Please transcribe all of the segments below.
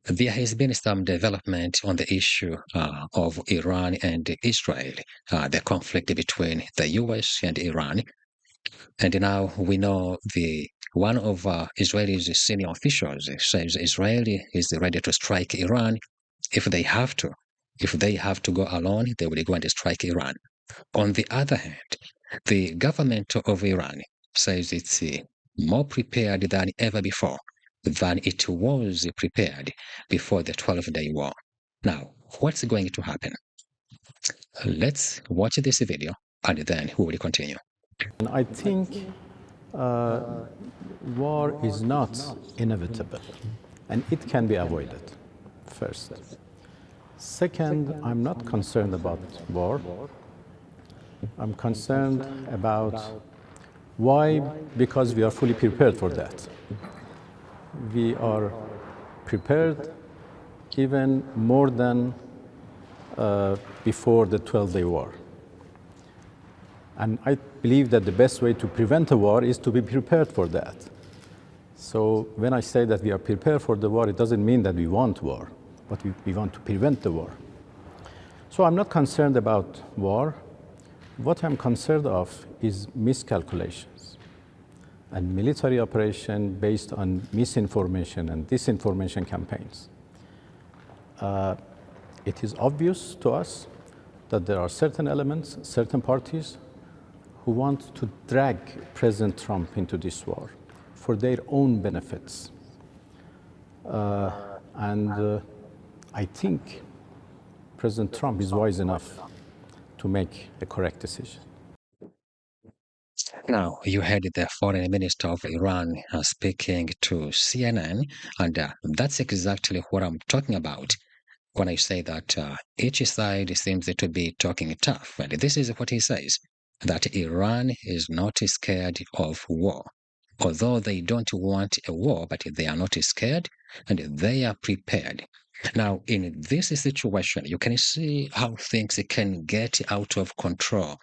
there has been some development on the issue of Iran and Israel, the conflict between the US and Iran. And now we know one of Israel's senior officials says Israel is ready to strike Iran if they have to. If they have to go alone, they will go and strike Iran. On the other hand, the government of Iran says it's more prepared than ever before, than it was prepared before the 12-day war. Now, what's going to happen? Let's watch this video and then we will continue. And I think war is not inevitable and it can be avoided, first. Second, I'm not concerned about war. I'm concerned about why, because we are fully prepared for that. We are prepared even more than before the 12-day war. And I believe that the best way to prevent a war is to be prepared for that. So when I say that we are prepared for the war, it doesn't mean that we want war, but we want to prevent the war. So I'm not concerned about war. What I'm concerned of is miscalculations and military operation based on misinformation and disinformation campaigns. It is obvious to us that there are certain elements, certain parties who want to drag President Trump into this war for their own benefits. I think President Trump is wise enough to make a correct decision. Now, you heard the foreign minister of Iran speaking to CNN, and that's exactly what I'm talking about when I say that each side seems to be talking tough. And this is what he says, that Iran is not scared of war. Although they don't want a war, but they are not scared and they are prepared. Now, in this situation, you can see how things can get out of control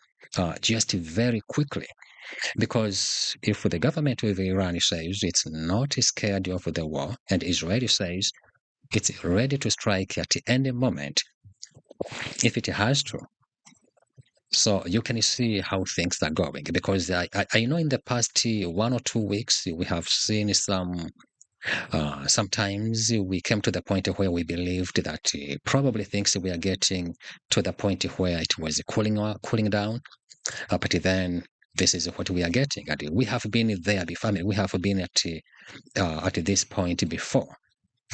just very quickly. Because if the government of Iran says it's not scared of the war, and Israel says it's ready to strike at any moment if it has to. So you can see how things are going, because I know in the past 1 or 2 weeks we have seen sometimes we came to the point where we believed that probably things were getting to the point where it was cooling down, but then this is what we are getting, and we have been there before. We have been at this point before,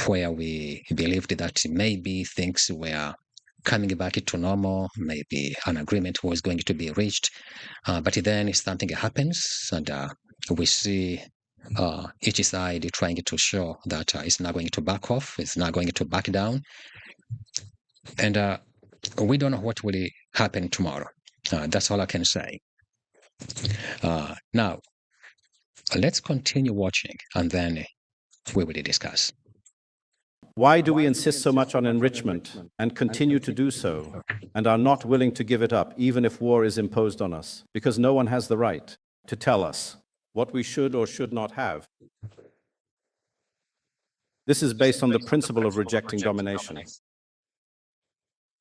where we believed that maybe things were coming back to normal, maybe an agreement was going to be reached, but then something happens, and we see each side trying to show that it's not going to back off, it's not going to back down, and we don't know what will happen tomorrow. That's all I can say. Now, let's continue watching, and then we will discuss. Why do we insist so much on enrichment and continue to do so and are not willing to give it up even if war is imposed on us? Because no one has the right to tell us what we should or should not have. This is based on the principle of rejecting domination.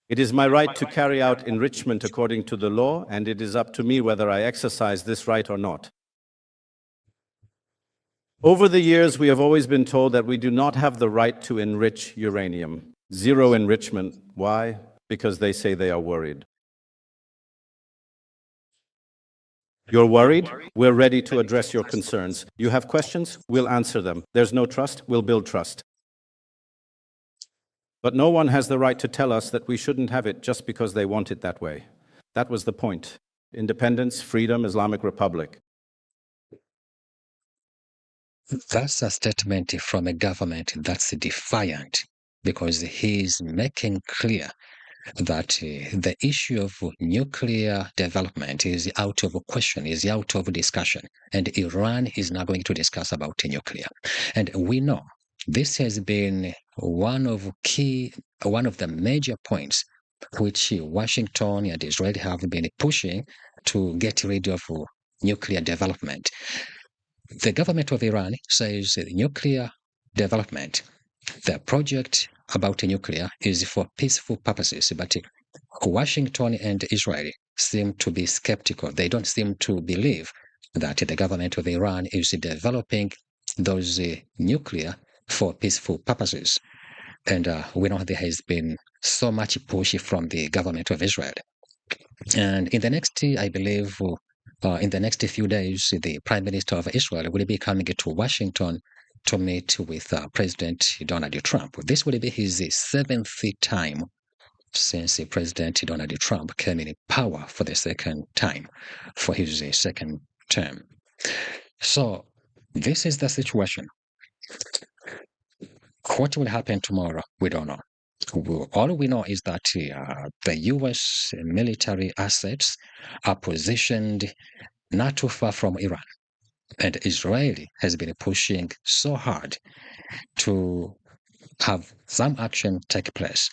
It is my right to carry out enrichment according to the law, and it is up to me whether I exercise this right or not. Over the years, we have always been told that we do not have the right to enrich uranium. Zero enrichment. Why? Because they say they are worried. You're worried? We're ready to address your concerns. You have questions? We'll answer them. There's no trust? We'll build trust. But no one has the right to tell us that we shouldn't have it just because they want it that way. That was the point. Independence, freedom, Islamic Republic. That's a statement from a government that's defiant, because he's making clear that the issue of nuclear development is out of question, is out of discussion, and Iran is not going to discuss about nuclear. And we know this has been one of the major points which Washington and Israel have been pushing to get rid of nuclear development. The government of Iran says nuclear development The project about nuclear is for peaceful purposes, but Washington and Israel seem to be skeptical. They don't seem to believe that the government of Iran is developing those nuclear for peaceful purposes. And we know there has been so much push from the government of Israel. And in the next, I believe, in the next few days, the Prime Minister of Israel will be coming to Washington to meet with President Donald Trump. This will be his seventh time since President Donald Trump came in power for the second time, for his second term. So this is the situation. What will happen tomorrow? We don't know. All we know is that the U.S. military assets are positioned not too far from Iran. And Israel has been pushing so hard to have some action take place.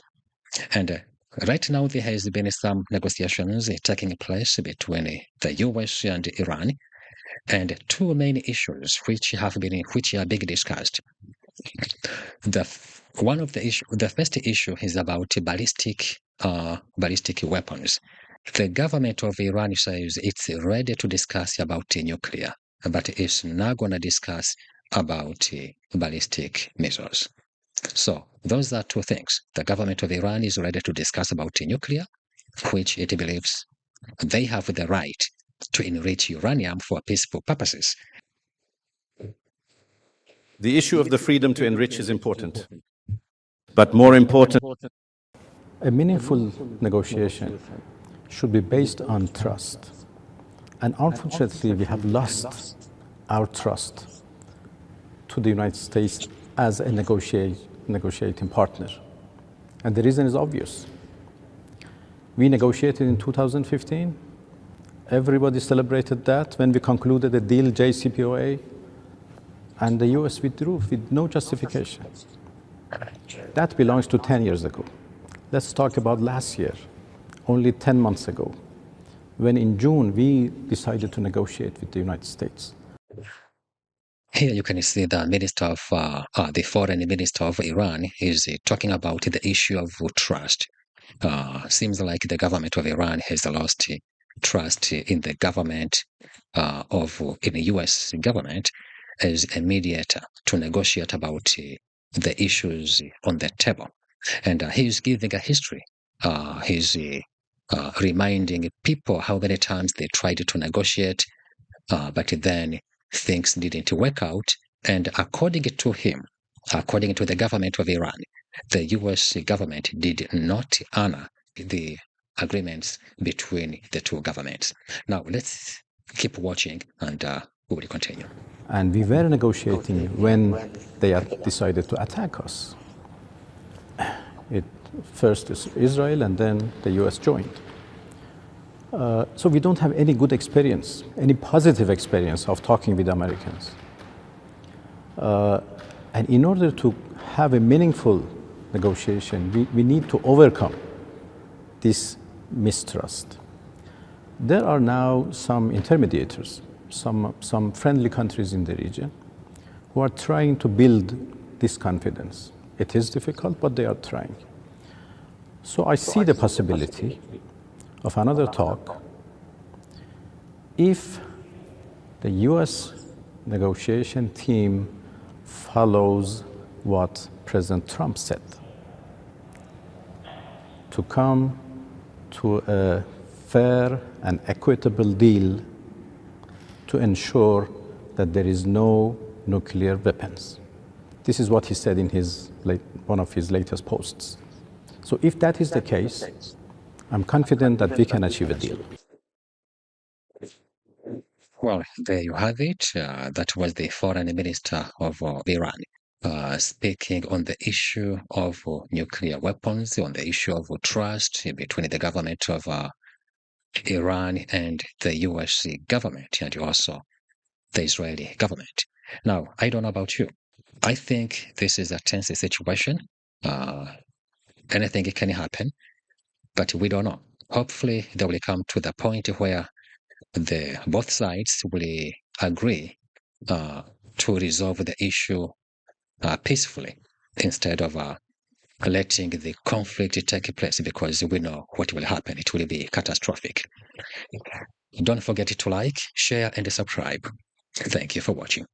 And right now, there has been some negotiations taking place between the U.S. and Iran, and two main issues which are being discussed. The first issue is about ballistic weapons. The government of Iran says it's ready to discuss about nuclear, but it's not going to discuss about ballistic missiles. So those are two things. The government of Iran is ready to discuss about nuclear, which it believes they have the right to enrich uranium for peaceful purposes. The issue of the freedom to enrich is important. But more important, A meaningful negotiation should be based on trust. And unfortunately, we have lost our trust to the United States as a negotiating partner. And the reason is obvious. We negotiated in 2015. Everybody celebrated that when we concluded the deal, JCPOA, and the US withdrew with no justification. That belongs to 10 years ago. Let's talk about last year, only 10 months ago, when in June we decided to negotiate with the United States. Here you can see the foreign minister of Iran is talking about the issue of trust. Seems like the government of Iran has lost trust in the government in the U.S. government as a mediator to negotiate about the issues on the table. And he's giving a history. He's reminding people how many times they tried to negotiate, but then things didn't work out. And according to him, according to the government of Iran, the U.S. government did not honor the agreements between the two governments. Now, let's keep watching and we will continue. And we were negotiating when they had decided to attack us. It first is Israel, and then the US joined. So we don't have any good experience, any positive experience of talking with Americans. And in order to have a meaningful negotiation, we need to overcome this mistrust. There are now some intermediators, some friendly countries in the region who are trying to build this confidence. It is difficult, but they are trying. So I see the possibility of another talk if the US negotiation team follows what President Trump said, to come to a fair and equitable deal to ensure that there is no nuclear weapons. This is what he said in one of his latest posts. So if that is the case, I'm confident that we can achieve a deal. Well, there you have it. That was the foreign minister of Iran speaking on the issue of nuclear weapons, on the issue of trust between the government of Iran and the US government, and also the Israeli government. Now, I don't know about you. I think this is a tense situation. Anything can happen, but we don't know. Hopefully, they will come to the point where both sides will agree to resolve the issue peacefully. instead of letting the conflict take place, because we know what will happen. It will be catastrophic. Don't forget to like, share, and subscribe. Thank you for watching.